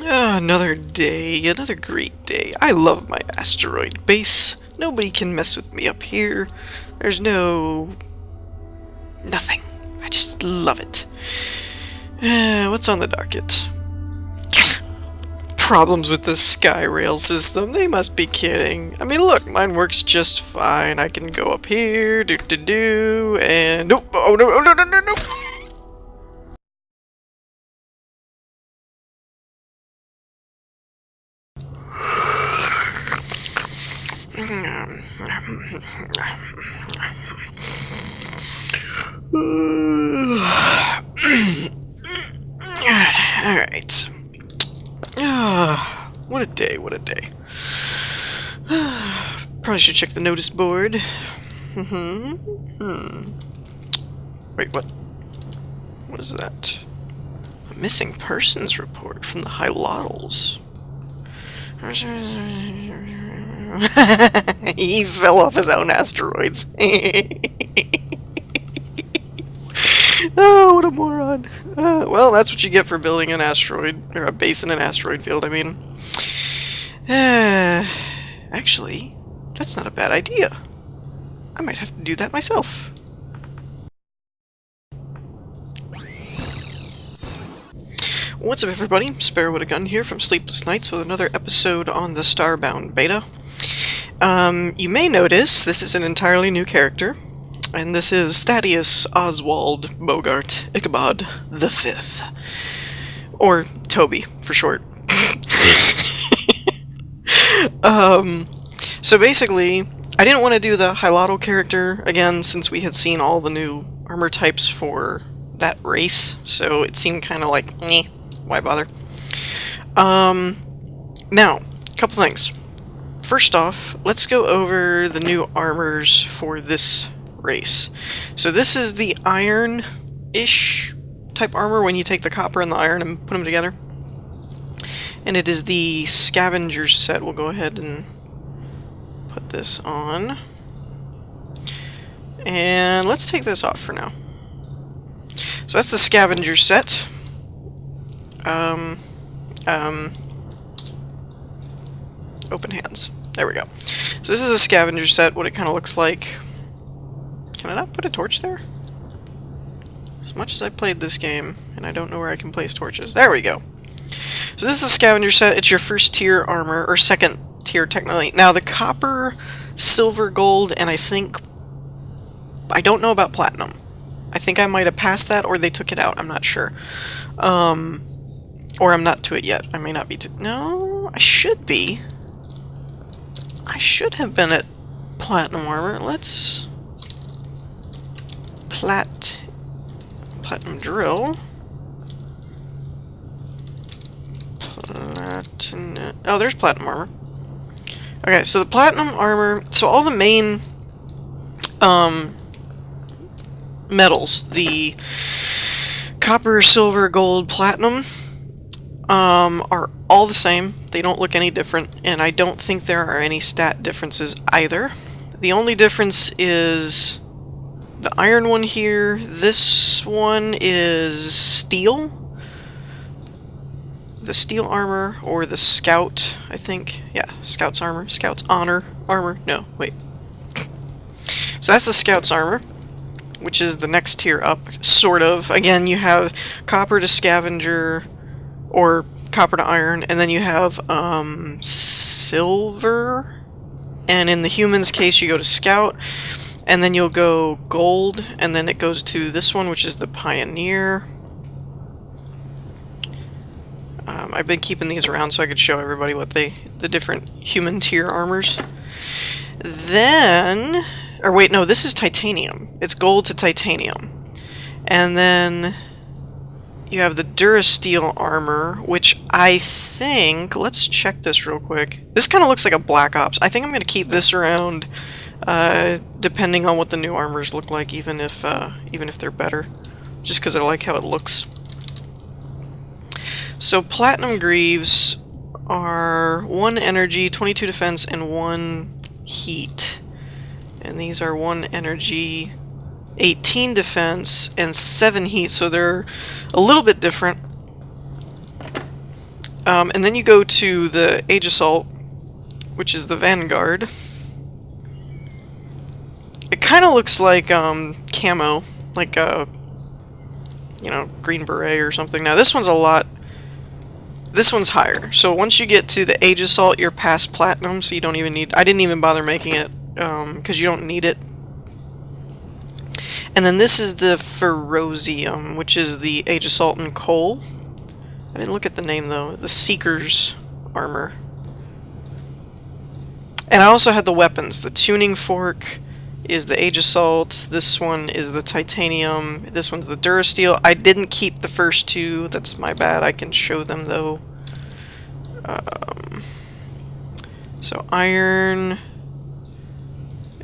Another day, another great day. I love my asteroid base. Nobody can mess with me up here. There's nothing. I just love it. What's on the docket? Problems with the sky rail system. They must be kidding. I mean, look, mine works just fine. I can go up here, and nope. Oh no! Oh no! No! No! No! Alright. What a day, what a day. Probably should check the notice board. Wait, what? What is that? A missing persons report from the Hilotls. He fell off his own asteroids. Oh, what a moron. Well, that's what you get for building an asteroid, or a base in an asteroid field, I mean. Actually, that's not a bad idea. I might have to do that myself. What's up, everybody? Sparrow with a Gun here from Sleepless Nights with another episode on the Starbound beta. You may notice this is an entirely new character, and this is Thaddeus Oswald Bogart Ichabod the Fifth, or T.O.B.I for short. So basically, I didn't want to do the Hilotl character again since we had seen all the new armor types for that race, so it seemed kind of like, why bother? Now, a couple things. First off, let's go over the new armors for this race. So this is the iron-ish type armor when you take the copper and the iron and put them together. And it is the scavenger set. We'll go ahead and put this on. And let's take this off for now. So that's the scavenger set. Open hands. There we go. So this is a scavenger set, what it kind of looks like. Can I not put a torch there? As much as I played this game, and I don't know where I can place torches. There we go. So this is a scavenger set. It's your first tier armor, or second tier technically. Now the copper, silver, gold, and I don't know about platinum. I think I might have passed that, or they took it out. I'm not sure. Or I'm not to it yet. I may not be to... No, I should be. I should have been at platinum armor. Let's... Platinum drill. Platinum... Oh, there's platinum armor. Okay, so the platinum armor... So all the main... metals. The copper, silver, gold, platinum... are all the same. They don't look any different, and I don't think there are any stat differences either. The only difference is the iron one here. This one is steel. The steel armor, or the scout, I think. Yeah, scout's armor. Scout's honor armor. No, wait. So that's the scout's armor, which is the next tier up, sort of. Again, you have copper to scavenger, or copper to iron, and then you have silver, and in the human's case you go to scout, and then you'll go gold, and then it goes to this one, which is the pioneer. I've been keeping these around so I could show everybody what the different human tier armors. Then, or wait, no, this is titanium. It's gold to titanium. And then you have the Durasteel armor, which I think... Let's check this real quick. This kind of looks like a Black Ops. I think I'm going to keep this around, depending on what the new armors look like, even if they're better. Just because I like how it looks. So Platinum Greaves are 1 energy, 22 defense, and 1 heat. And these are 1 energy, 18 defense, and 7 heat, so they're a little bit different. And then you go to the Age Assault, which is the Vanguard. It kind of looks like camo, like a, you know, Green Beret or something. Now this one's this one's higher. So once you get to the Age Assault, you're past Platinum, so you don't even need... I didn't even bother making it, because you don't need it. And then this is the Ferocium, which is the Age Assault in Coal. I didn't look at the name, though. The Seeker's armor. And I also had the weapons. The Tuning Fork is the Age Assault. This one is the Titanium. This one's the Durasteel. I didn't keep the first two. That's my bad. I can show them, though. So Iron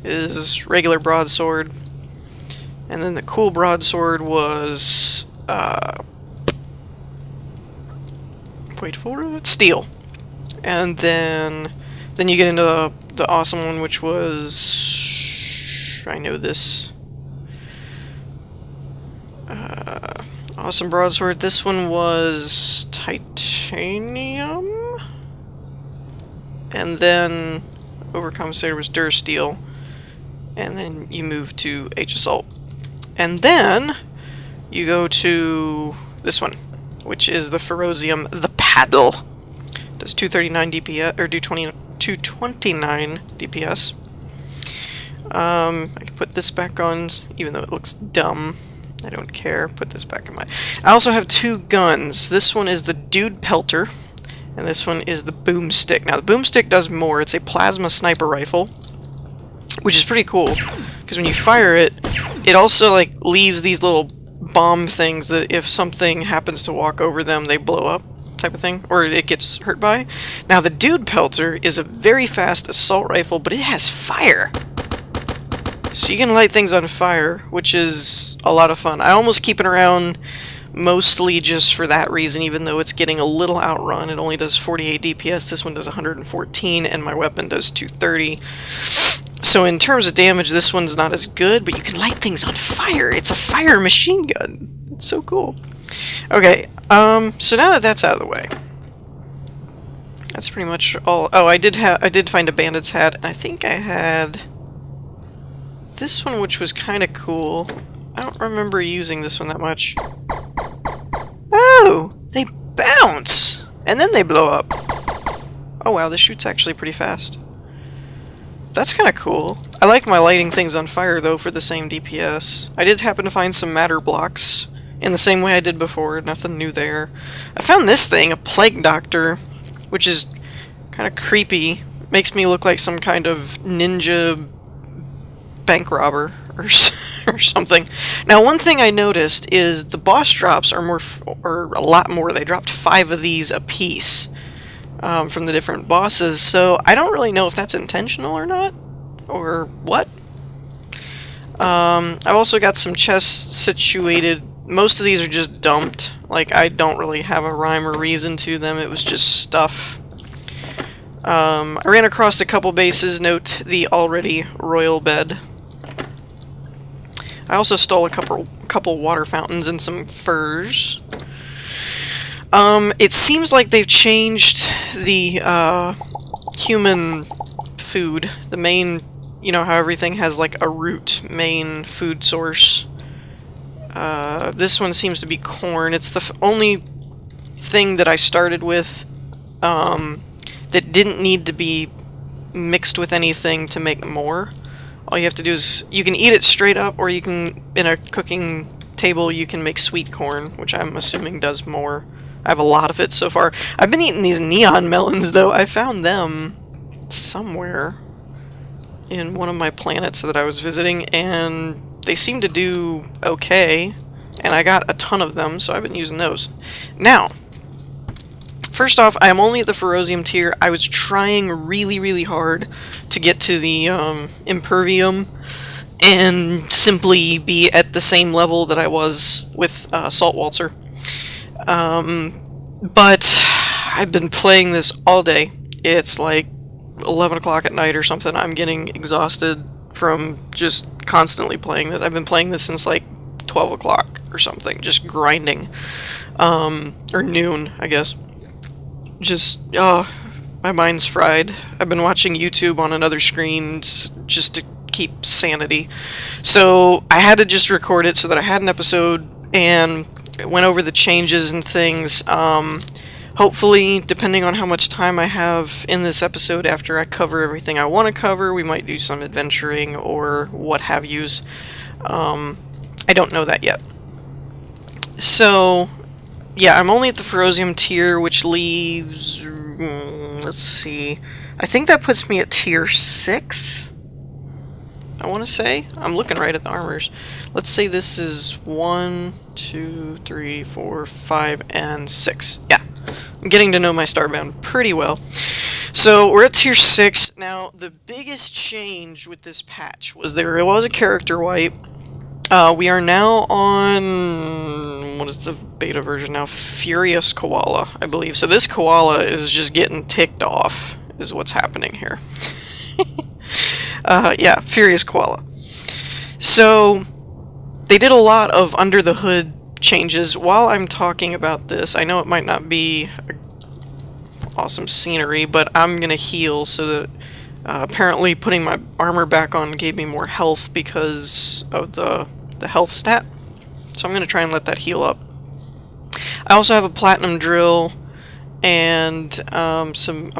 is regular broadsword. And then the cool broadsword was... wait for it? Steel. And then you get into the awesome one, which was... I know this. Awesome broadsword. This one was Titanium. And then Overcompensator was Durasteel. And then you move to Age Assault. And then you go to this one, which is the Ferocium, the Paddle. Does 239 DPS, or 229 DPS. I can put this back on, even though it looks dumb. I don't care. Put this back in my... I also have two guns. This one is the Dude Pelter, and this one is the Boomstick. Now, the Boomstick does more. It's a plasma sniper rifle, which is pretty cool, because when you fire it, it also, like, leaves these little bomb things that if something happens to walk over them, they blow up, type of thing, or it gets hurt by. Now, the Dude Pelter is a very fast assault rifle, but it has fire. So you can light things on fire, which is a lot of fun. I almost keep it around mostly just for that reason, even though it's getting a little outrun. It only does 48 DPS, this one does 114, and my weapon does 230. So in terms of damage, this one's not as good, but you can light things on fire. It's a fire machine gun. It's so cool. Okay, so now that that's out of the way, that's pretty much all. Oh, I did find a bandit's hat, and I think I had this one, which was kind of cool. I don't remember using this one that much. Oh, they bounce, and then they blow up. Oh wow, this shoots actually pretty fast. That's kind of cool. I like my lighting things on fire, though, for the same DPS. I did happen to find some matter blocks in the same way I did before. Nothing new there. I found this thing, a Plague Doctor, which is kind of creepy. Makes me look like some kind of ninja bank robber or something. Now, one thing I noticed is the boss drops are a lot more. They dropped 5 of these a piece. From the different bosses, so I don't really know if that's intentional or not, or what. I've also got some chests situated. Most of these are just dumped. Like, I don't really have a rhyme or reason to them. It was just stuff. I ran across a couple bases. Note the already royal bed. I also stole a couple water fountains and some furs. It seems like they've changed the, human food. The main, you know how everything has, like, a root main food source. This one seems to be corn. It's the only thing that I started with, that didn't need to be mixed with anything to make more. All you have to do is, you can eat it straight up, or you can, in a cooking table, you can make sweet corn, which I'm assuming does more. I have a lot of it so far. I've been eating these neon melons, though. I found them somewhere in one of my planets that I was visiting, and they seem to do okay, and I got a ton of them, so I've been using those. Now, first off, I am only at the Ferocium tier. I was trying really, really hard to get to the Impervium and simply be at the same level that I was with Salt Waltzer. But I've been playing this all day. It's like 11 o'clock at night or something. I'm getting exhausted from just constantly playing this. I've been playing this since like 12 o'clock or something, just grinding. Or noon, I guess. just, my mind's fried. I've been watching YouTube on another screen just to keep sanity. So I had to just record it so that I had an episode and went over the changes and things. Hopefully, depending on how much time I have in this episode after I cover everything I want to cover, we might do some adventuring or what have yous. I don't know that yet. So, yeah, I'm only at the Ferocium tier, which leaves... let's see. I think that puts me at tier 6, I want to say. I'm looking right at the armors. Let's say this is 1, 2, 3, 4, 5, and 6. Yeah, I'm getting to know my Starbound pretty well. So, we're at tier 6. Now, the biggest change with this patch was there was a character wipe. We are now on, what is the beta version now? Furious Koala, I believe. So this koala is just getting ticked off, is what's happening here. Yeah, Furious Koala. So, they did a lot of under-the-hood changes. While I'm talking about this, I know it might not be awesome scenery, but I'm gonna heal so that apparently putting my armor back on gave me more health because of the health stat. So I'm going to try and let that heal up. I also have a platinum drill and I'm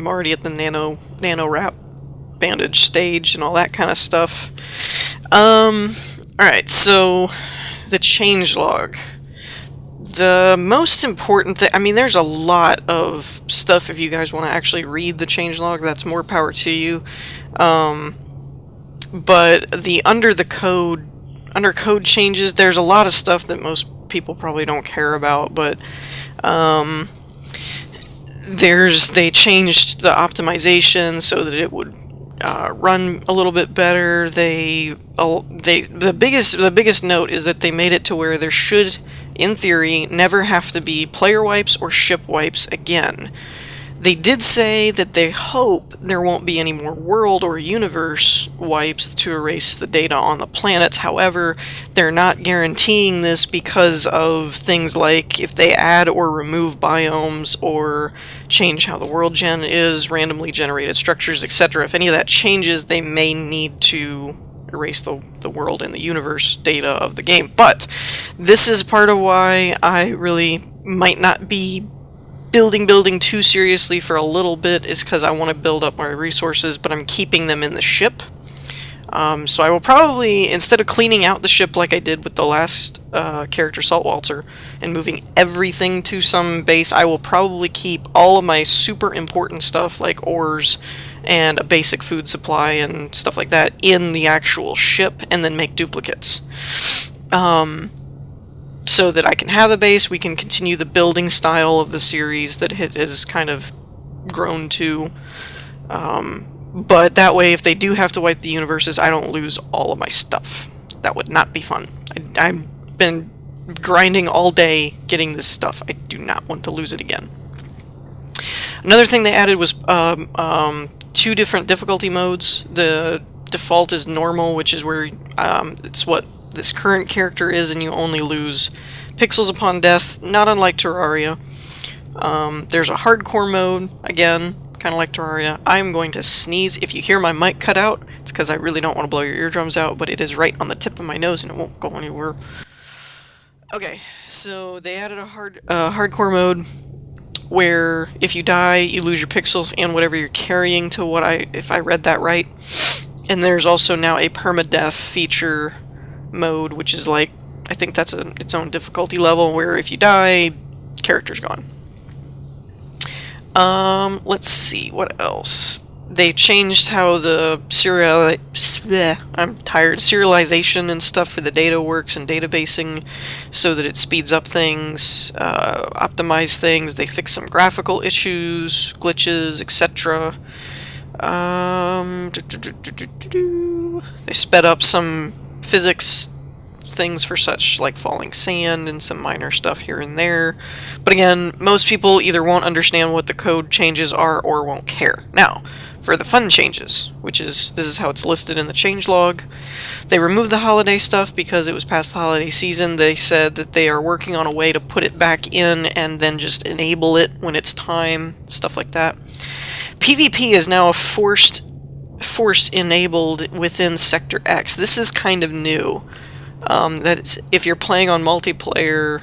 already at the nano wrap bandage stage and all that kind of stuff. Alright, so the changelog. The most important thing, I mean, there's a lot of stuff if you guys want to actually read the changelog, that's more power to you. But the under code changes, there's a lot of stuff that most people probably don't care about, but they changed the optimization so that it would run a little bit better. The biggest note is that they made it to where there should, in theory, never have to be player wipes or ship wipes again. They did say that they hope there won't be any more world or universe wipes to erase the data on the planets. However, they're not guaranteeing this because of things like if they add or remove biomes or change how the world gen is, randomly generated structures, etc. If any of that changes, they may need to erase the world and the universe data of the game. But this is part of why I really might not be building too seriously for a little bit, is because I want to build up my resources, but I'm keeping them in the ship. So I will probably, instead of cleaning out the ship like I did with the last character Salt Waltzer and moving everything to some base, I will probably keep all of my super important stuff like ores and a basic food supply and stuff like that in the actual ship and then make duplicates. So that I can have the base, we can continue the building style of the series that it has kind of grown to. But that way, if they do have to wipe the universes, I don't lose all of my stuff. That would not be fun. I've been grinding all day getting this stuff. I do not want to lose it again. Another thing they added was 2 different difficulty modes. The default is normal, which is where it's what this current character is, and you only lose pixels upon death, not unlike Terraria. There's a hardcore mode, again, kind of like Terraria. I'm going to sneeze. If you hear my mic cut out, it's because I really don't want to blow your eardrums out, but it is right on the tip of my nose and it won't go anywhere. Okay, so they added a hardcore mode where if you die, you lose your pixels and whatever you're carrying to if I read that right. And there's also now a permadeath feature mode, which is like, I think that's its own difficulty level, where if you die, character's gone. Let's see, what else? They changed how the serialization and stuff for the data works and databasing so that it speeds up things, optimize things. They fixed some graphical issues, glitches, etc. They sped up some physics things for such like falling sand and some minor stuff here and there. But again, most people either won't understand what the code changes are or won't care. Now, for the fun changes, this is how it's listed in the changelog. They removed the holiday stuff because it was past the holiday season. They said that they are working on a way to put it back in and then just enable it when it's time, stuff like that. PvP is now a forced enabled within Sector X. This is kind of new. If you're playing on multiplayer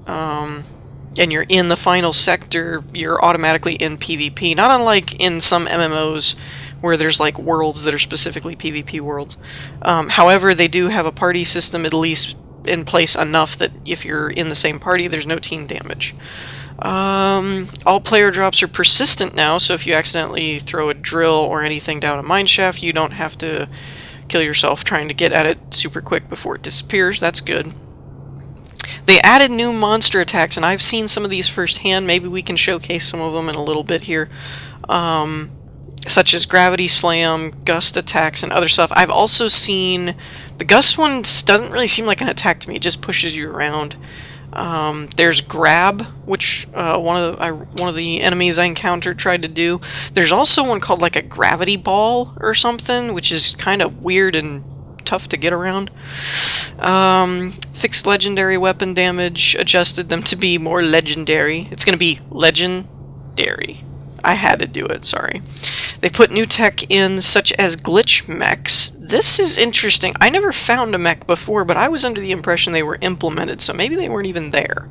and you're in the final sector, you're automatically in PvP. Not unlike in some MMOs where there's like worlds that are specifically PvP worlds. However, they do have a party system at least in place enough that if you're in the same party, there's no team damage. All player drops are persistent now, so if you accidentally throw a drill or anything down a mineshaft, you don't have to kill yourself trying to get at it super quick before it disappears. That's good. They added new monster attacks, and I've seen some of these firsthand. Maybe we can showcase some of them in a little bit here. Such as Gravity Slam, Gust attacks, and other stuff. I've also seen... The Gust one doesn't really seem like an attack to me. It just pushes you around. There's Grab, which one of the enemies I encountered tried to do. There's also one called like a Gravity Ball or something, which is kind of weird and tough to get around. Fixed legendary weapon damage, adjusted them to be more legendary. It's going to be legendary. I had to do it, sorry. They put new tech in, such as glitch mechs. This is interesting. I never found a mech before, but I was under the impression they were implemented, so maybe they weren't even there.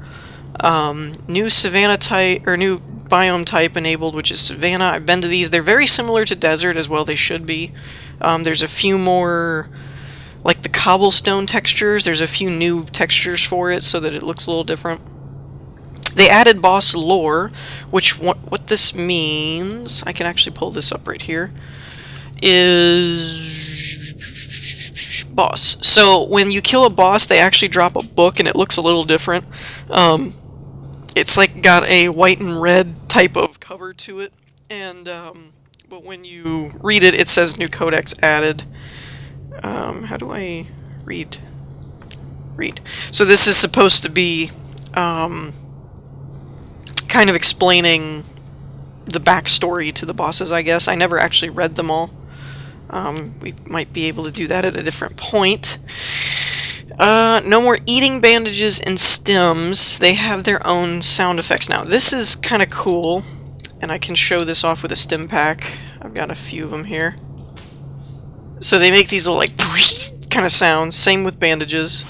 New savanna type, or new biome type enabled, which is savanna. I've been to these. They're very similar to desert, as well they should be. There's a few more... like the cobblestone textures, there's a few new textures for it so that it looks a little different. They added boss lore, which what this means, I can actually pull this up right here, is boss. So when you kill a boss, they actually drop a book and it looks a little different. It's like got a white and red type of cover to it, and but when you read it, it says new codex added. How do I read? So this is supposed to be kind of explaining the backstory to the bosses, I guess. I never actually read them all. We might be able to do that at a different point. No more eating bandages and stims. They have their own sound effects now. This is kind of cool, and I can show this off with a stim pack. I've got a few of them here. So they make these little, like, kind of sounds. Same with bandages.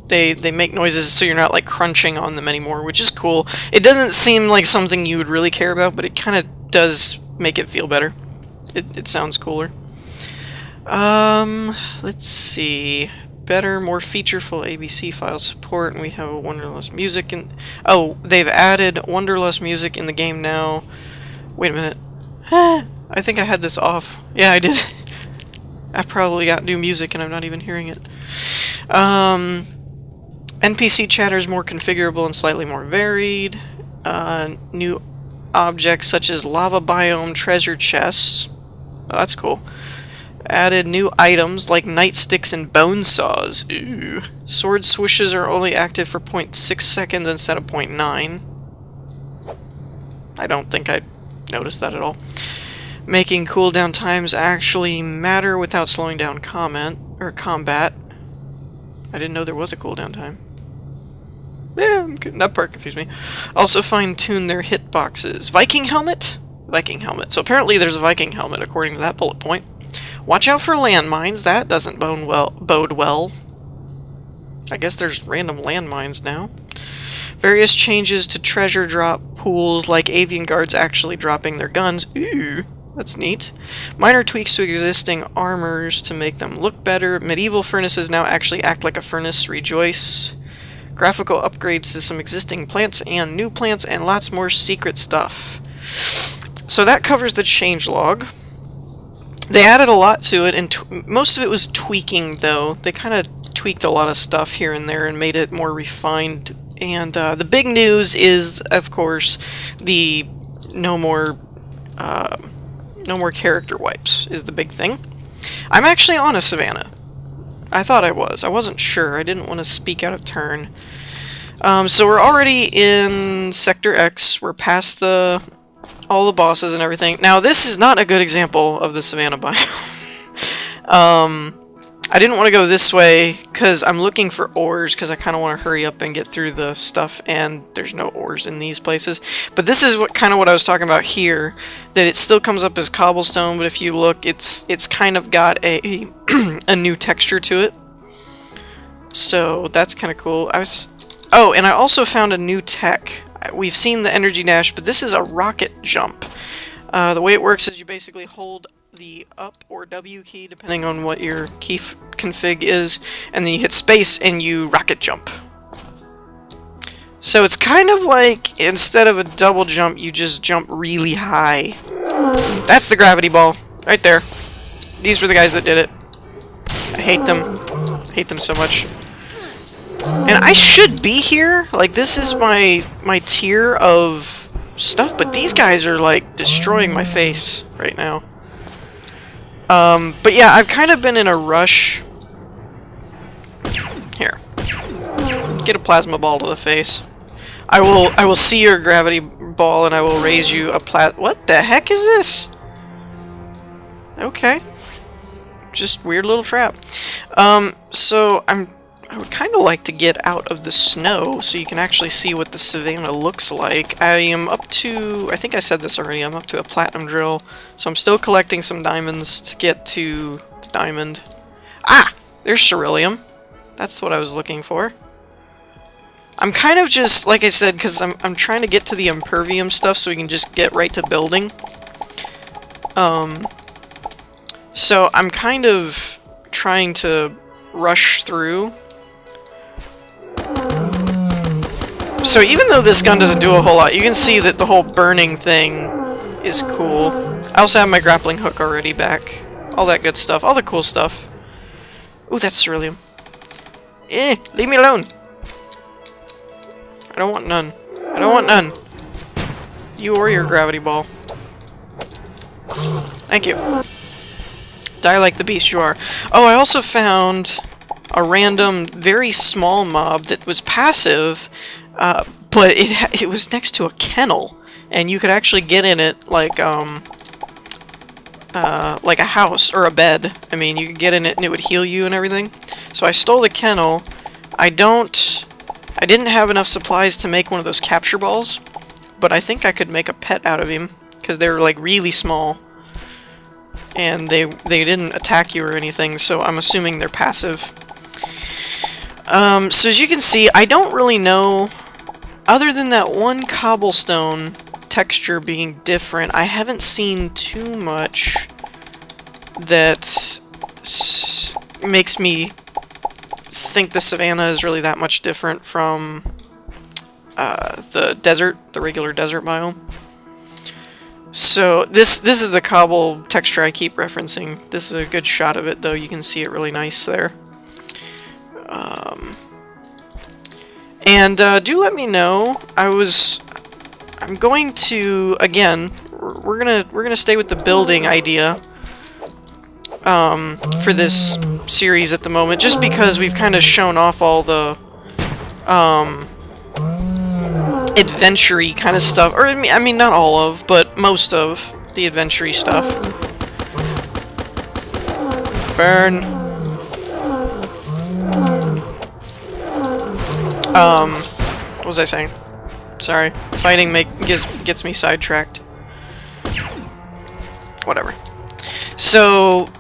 They make noises so you're not, like, crunching on them anymore, which is cool. It doesn't seem like something you would really care about, but it kind of does make it feel better. It sounds cooler. Let's see. Better, more featureful ABC file support, and we have a Wonderlust music and... Oh, they've added Wonderlust music in the game now. Wait a minute. I think I had this off. Yeah, I did. I probably got new music and I'm not even hearing it. NPC chatter is more configurable and slightly more varied. New objects such as lava biome treasure chests. Oh, that's cool. Added new items like nightsticks and bone saws. Ooh. Sword swishes are only active for 0.6 seconds instead of 0.9. I don't think I noticed that at all. Making cooldown times actually matter without slowing down combat. I didn't know there was a cooldown time. Yeah, that part confused me. Also fine-tune their hitboxes. Viking helmet? Viking helmet. So apparently there's a Viking helmet according to that bullet point. Watch out for landmines. That doesn't bode well. I guess there's random landmines now. Various changes to treasure drop pools, like avian guards actually dropping their guns. Ooh, that's neat. Minor tweaks to existing armors to make them look better. Medieval furnaces now actually act like a furnace. Rejoice. Graphical upgrades to some existing plants and new plants, and lots more secret stuff. So that covers the changelog. They added a lot to it, and most of it was tweaking, though. They kind of tweaked a lot of stuff here and there and made it more refined. And the big news is, of course, the no more character wipes is the big thing. I'm actually on a savanna. I thought I was. I wasn't sure. I didn't want to speak out of turn. So we're already in Sector X. We're past the all the bosses and everything. Now, this is not a good example of the Savannah biome. I didn't want to go this way because I'm looking for ores because I kind of want to hurry up and get through the stuff, and there's no ores in these places. But this is what I was talking about here, that it still comes up as cobblestone, but if you look, it's kind of got a a new texture to it. So that's kind of cool. Oh, and I also found a new tech. We've seen the energy dash, but this is a rocket jump. The way it works is you basically hold the up or W key, depending on what your key config is, and then you hit space and you rocket jump. So it's kind of like, instead of a double jump, you just jump really high. That's the gravity ball, right there. These were the guys that did it. I hate them. I hate them so much. And I should be here. Like, this is my tier of stuff, but these guys are like destroying my face right now. But yeah, I've kind of been in a rush. Here. Get a plasma ball to the face. I will see your gravity ball and I will raise you a what the heck is this? Okay. Just weird little trap. So I would kind of like to get out of the snow so you can actually see what the Savannah looks like. I am up to, I think I said this already, I'm up to a platinum drill, so I'm still collecting some diamonds to get to diamond. Ah! There's ceruleum. That's what I was looking for. I'm kind of just, like I said, because I'm trying to get to the impervium stuff so we can just get right to building. So I'm kind of trying to rush through. So even though this gun doesn't do a whole lot, you can see that the whole burning thing is cool. I also have my grappling hook already back. All that good stuff. All the cool stuff. Ooh, that's ceruleum. Leave me alone. I don't want none. I don't want none. You or your gravity ball. Thank you. Die like the beast you are. Oh, I also found a random, very small mob that was passive, but it was next to a kennel, and you could actually get in it like a house or a bed. I mean, you could get in it and it would heal you and everything. So I stole the kennel. I didn't have enough supplies to make one of those capture balls, but I think I could make a pet out of him because they were like really small. And they didn't attack you or anything, so I'm assuming they're passive. So as you can see, I don't really know, other than that one cobblestone texture being different, I haven't seen too much that makes me think the Savannah is really that much different from the desert, the regular desert biome. So this is the cobble texture I keep referencing. This is a good shot of it, though. You can see it really nice there. And do let me know. I'm going to, again, we're gonna stay with the building idea for this series at the moment, just because we've kind of shown off all the adventure-y kind of stuff, or I mean not all of, but most of the adventure-y stuff. Burn. What was I saying? Sorry, fighting gets me sidetracked. Whatever. So,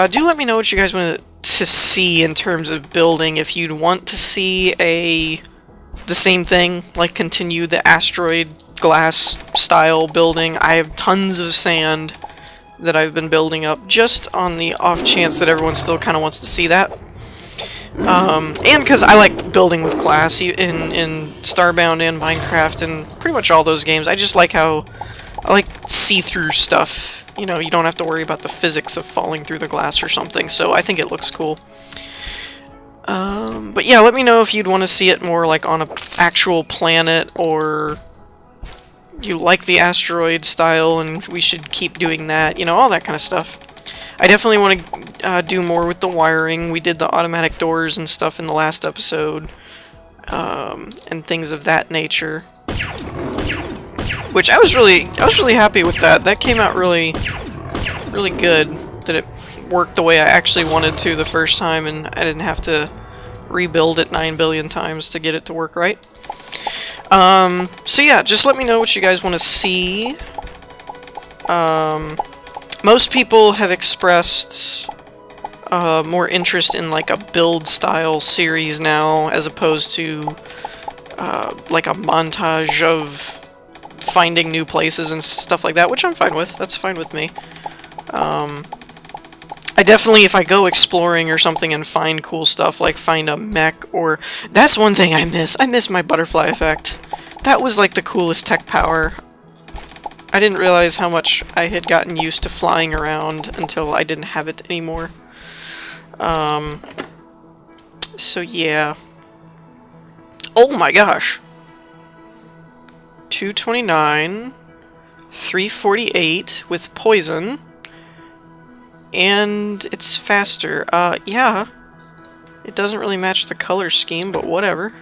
do let me know what you guys want to see in terms of building. If you'd want to see the same thing, like continue the asteroid glass style building. I have tons of sand that I've been building up just on the off chance that everyone still kind of wants to see that. And because I like building with glass in Starbound and Minecraft and pretty much all those games. I just like how I like see-through stuff. You know, you don't have to worry about the physics of falling through the glass or something, so I think it looks cool. But yeah, let me know if you'd want to see it more like on an actual planet, or you like the asteroid style and we should keep doing that, you know, all that kind of stuff. I definitely want to do more with the wiring. We did the automatic doors and stuff in the last episode, and things of that nature. which I was really happy with that. That came out really good, that it worked the way I actually wanted to the first time, and I didn't have to rebuild it 9 billion times to get it to work right. So yeah, just let me know what you guys want to see. Most people have expressed more interest in like a build style series now, as opposed to like a montage of finding new places and stuff like that, which I'm fine with. That's fine with me. I definitely, if I go exploring or something and find cool stuff, like find a mech, or... That's one thing I miss. I miss my butterfly effect. That was like the coolest tech power. I didn't realize how much I had gotten used to flying around until I didn't have it anymore. So yeah. Oh my gosh! 229, 348 with poison, and it's faster. Yeah. It doesn't really match the color scheme, but whatever.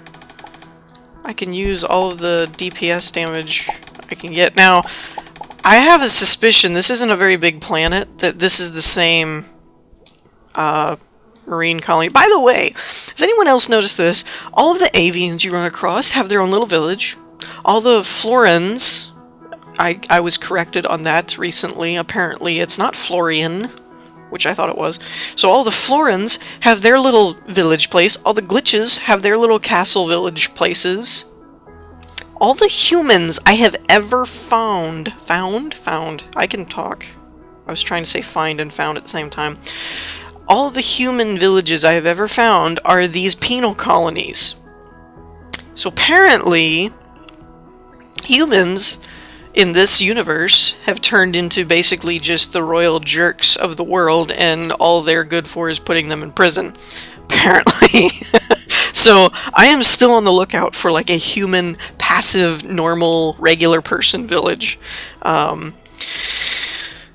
I can use all of the DPS damage I can get. Now, I have a suspicion, this isn't a very big planet, that this is the same marine colony. By the way, has anyone else noticed this? All of the avians you run across have their own little village. All the Florins, I was corrected on that recently. Apparently it's not Florian, which I thought it was. So all the Florins have their little village place. All the glitches have their little castle village places. All the humans I have ever found, I can talk. I was trying to say find and found at the same time. All the human villages I have ever found are these penal colonies. So apparently, humans in this universe have turned into basically just the royal jerks of the world, and all they're good for is putting them in prison. Apparently. So I am still on the lookout for like a human, passive, normal, regular person village.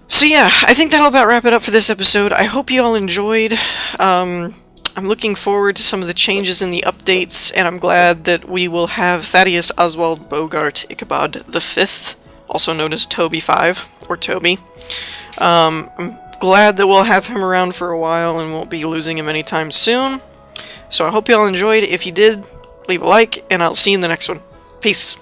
So yeah, I think that'll about wrap it up for this episode. I hope you all enjoyed. I'm looking forward to some of the changes in the updates, and I'm glad that we will have Thaddeus Oswald Bogart Ichabod the Fifth, also known as T.O.B.I 5, or T.O.B.I. I'm glad that we'll have him around for a while and won't be losing him anytime soon. So I hope you all enjoyed. If you did, leave a like, and I'll see you in the next one. Peace.